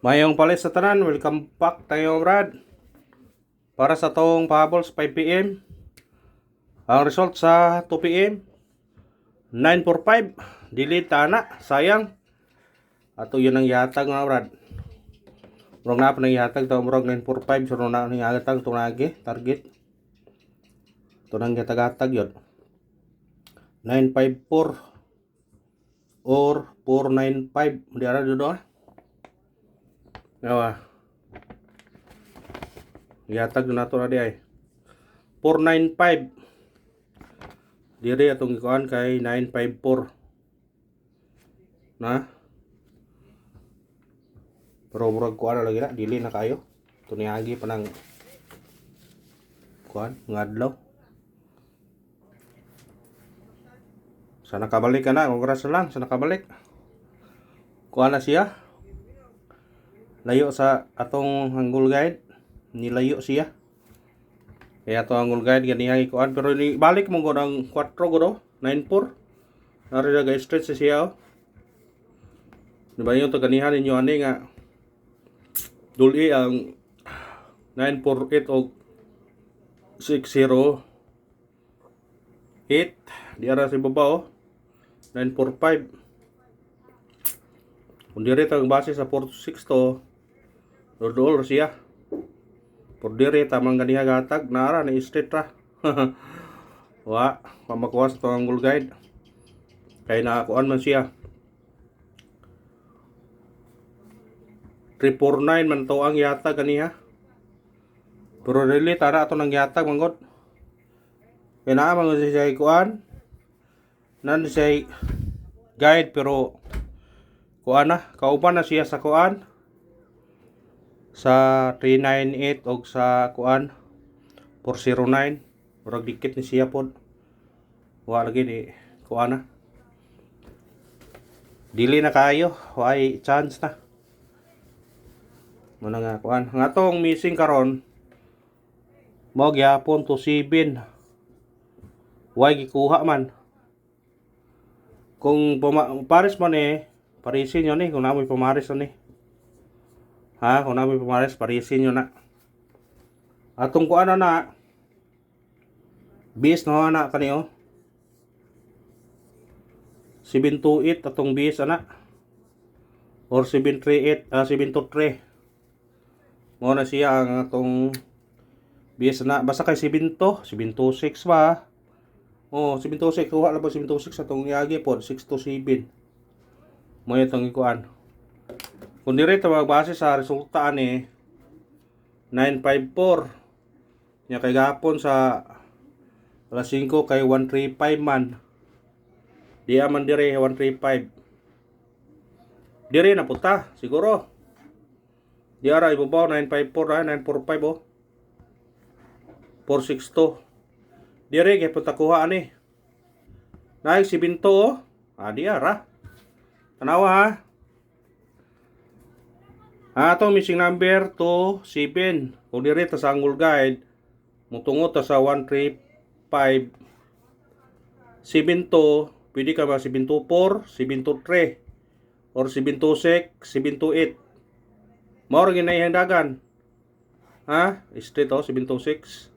Mayong palis sa tanan, welcome back tayo Brad. Para sa tong pahabol sa 5 p.m. Ang result sa 2 p.m. 945. Delete na, sayang. Ato yun ang yatag mga Brad. Murag na pa nang yatag to, murag 945. So na nang yatag itong lagi, target. Ito nang yatag-atag yun. 954 or 495. Hindi ara doon. Yawa. Yatag na to na di ay. 495. Diri atong ikuan kay 954. Na. Pero murag kuan lagi na, dili na kayo. Tuniagi pa nang kuan ngadlaw. Sa nakabalik ka na, congrats lang sa nakabalik. Kuan na siya. Layo sa atong Angle Guide. Nilayo siya. Kaya to Angle Guide ganihang ikuan pero balik mo gud ang 4 gud 94. Nari na guys stretch siya oh. Diba yung to ganihan ninyo ani nga duli ang 948 o 608 di ara sa baba oh 945. Kung diri tang base sa 426 to dool siya. Por diri tamang ganiha gatag nara na straight ra. Wa pamakuha sa tong Angle Guide. Kay nakakuan man siya. 349 man to ang yatag kaniha. Pero really tara ato nang yatag manggod. Kaya naa man siya kuan. Nan siya guide pero kuan na, kauban na siya sa kuan. Sa 398 og sa kuan 409. Murag dikit ni siya pod. Wa lagi ni kuan na. Dili na kayo, why chance na. Muna nga kuan. Nga tong missing karon mo gyapon to 7. Why gikuha man. Kung pares man parisin yun kung namoy pamaris yun ha, kung namoy pamaris parisin yun na. Atong kuan na bis no na kaniyo 728 atong bis ana or 738 723 mo na siya ang atong bis na basta kay 726 ba. Oh, 726 kuha lang po 726 atong yagi pod 627. Mo itong ikuan. Kung diri ta magbase sa resulta ani 954. Nya kay gapon sa alas 5 kay 135 man. Di man diri 135. Diri na puta siguro. Di ara ibabaw 954 945 oh. 462. Dire kay punta kuha ani. Naik si Binto oh. Di ara. Tanawa ha. Atong missing number to 7. Kung dire ta sa Angle Guide, mutungo ta sa 135. Si Binto, pwede ka ba si Binto 4, si Binto 3, or si Binto 6, si Binto 8. Mao ra ginayang dagan. Ha? Straight oh, si Binto 6.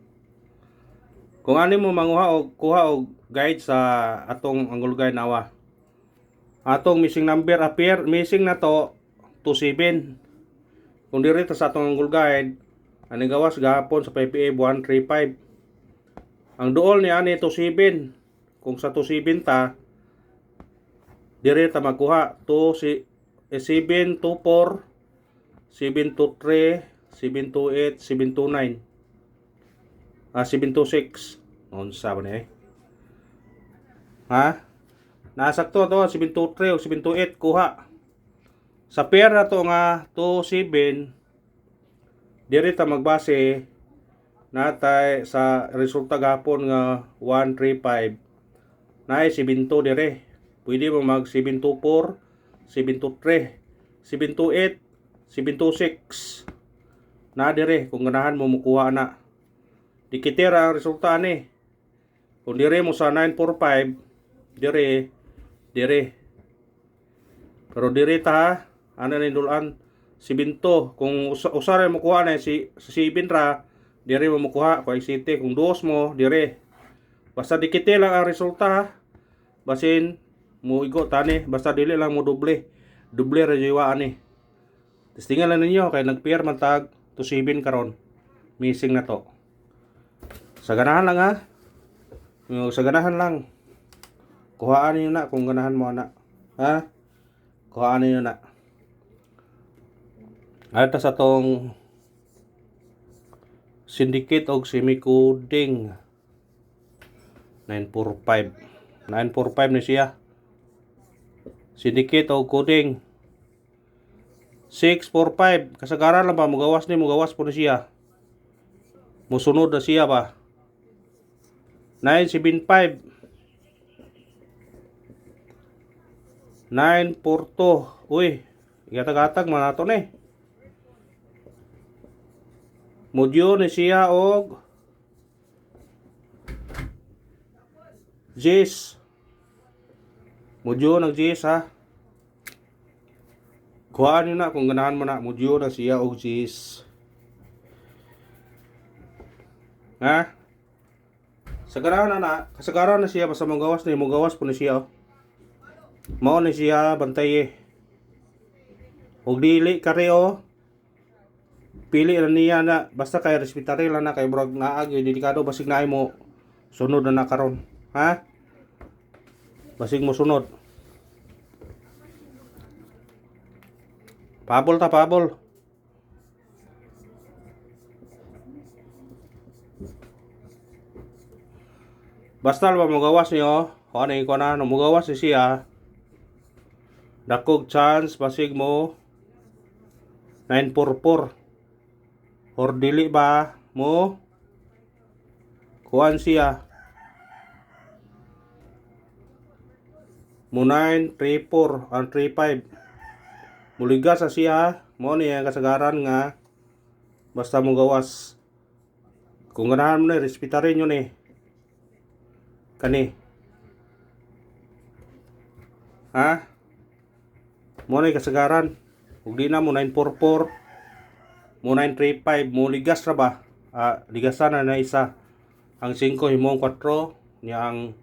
Kung ani mo manguha og kuha og guide sa atong Angle Guide nawa. Atong missing number appear missing na to 27. Kung diri ta sa atong Angle Guide, ani gawas gahapon sa 5PA 135. Ang duol ni ani 27. Kung sa 27 ta diri ta makuha to si 724 723 728 729. 726. Unsa ba ni? Ha? Nasakto to 723 o 728 kuha. Sa pair na to nga 27 diri ta magbase natay sa resulta gapon nga 135. Naay 72 dire. Pwede mo mag 724, 723, 728, 726. Na dire kung ganahan mo mukuha na. Dikitera ang resulta ni. Kung dire mo sa 945, dire. Pero dire ta ano ni dulan 7 kung usara mo kuha na si 7 ra dire mo kuha kung 7 kung 2 mo dire basta dikite lang ang resulta ha. Basin mo igo tani basta dili lang mo doble ra jiwa ani. Testingan lang ninyo kay nag-pair man tag to 7 karon. Missing na to. Sa ganahan lang ha. Yung sa ganahan lang. Kuhaan niyo na kung ganahan mo na. Ha? Kuhaan niyo na. Ata sa tong syndicate og semi-coding 945 ni siya. Syndicate og coding 645 kasagaran lang ba mugawas po na siya. Musunod na siya ba. 975 942 uy igatag-atag man nato ni. Modyo ni siya og Jis. Modyo ng Jis ha. Kuhaan nyo na kung ganahan mo na. Modyo na siya og Jis. Ha? Sagarahan na kasagaran na siya basta magawas po na siya oh. Mao ni siya bantay og dili kare oh. Pili na niya na basta kay respetary lang na kay brog naag yung delikado basig na mo sunod na karon ha basig mo sunod pabol basta ba magawas niyo o ano yung na magawas siya dakog chance basig mo 944 or dili ba mo kuan siya mo 934 ang 35 muligas sa siya mo ni ang kasagaran nga basta mo gawas kung ganahan mo ni respetarin nyo ni kani ha mo ni kasagaran ug di na mo 944 mo 935 mo ligas ra ba ligasan na isa ang 5 himong 4 niya ang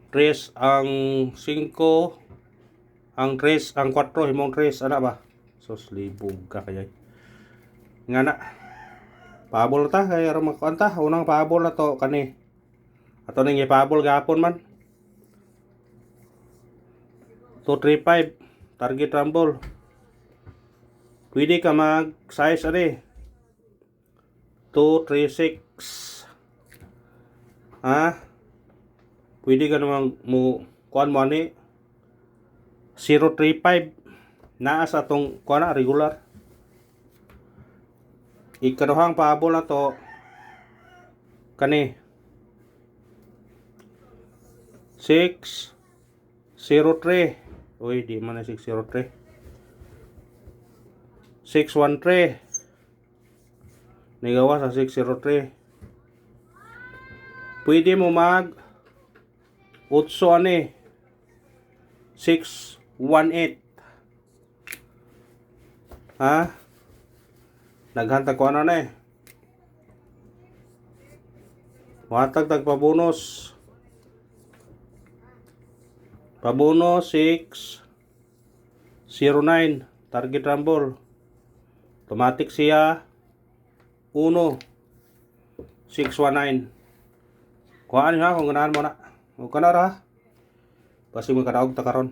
3 ang 5 ang 3 ang 4 himong 3 ana ba sus libog ka kaya nga na pabol ta kay ara makuanta unang pabol na to kani ato ning ipabol gapon man 235 target rumble. Pwede ka mag size ari 236 ha pwede ka naman mo kuan mo ani 035 naa sa tong kuan na regular ikaduhang paabol na to kani 603 uy di man na 603 613 nigawa sa 603 pwede mo mag 8 ani 618 ha naghantag ko ano na watag tagpabonus pabonus 609 target rumble automatic siya 1619 kuhaan ha kung ganahan mo na o kanara basi mo kadaog ta karon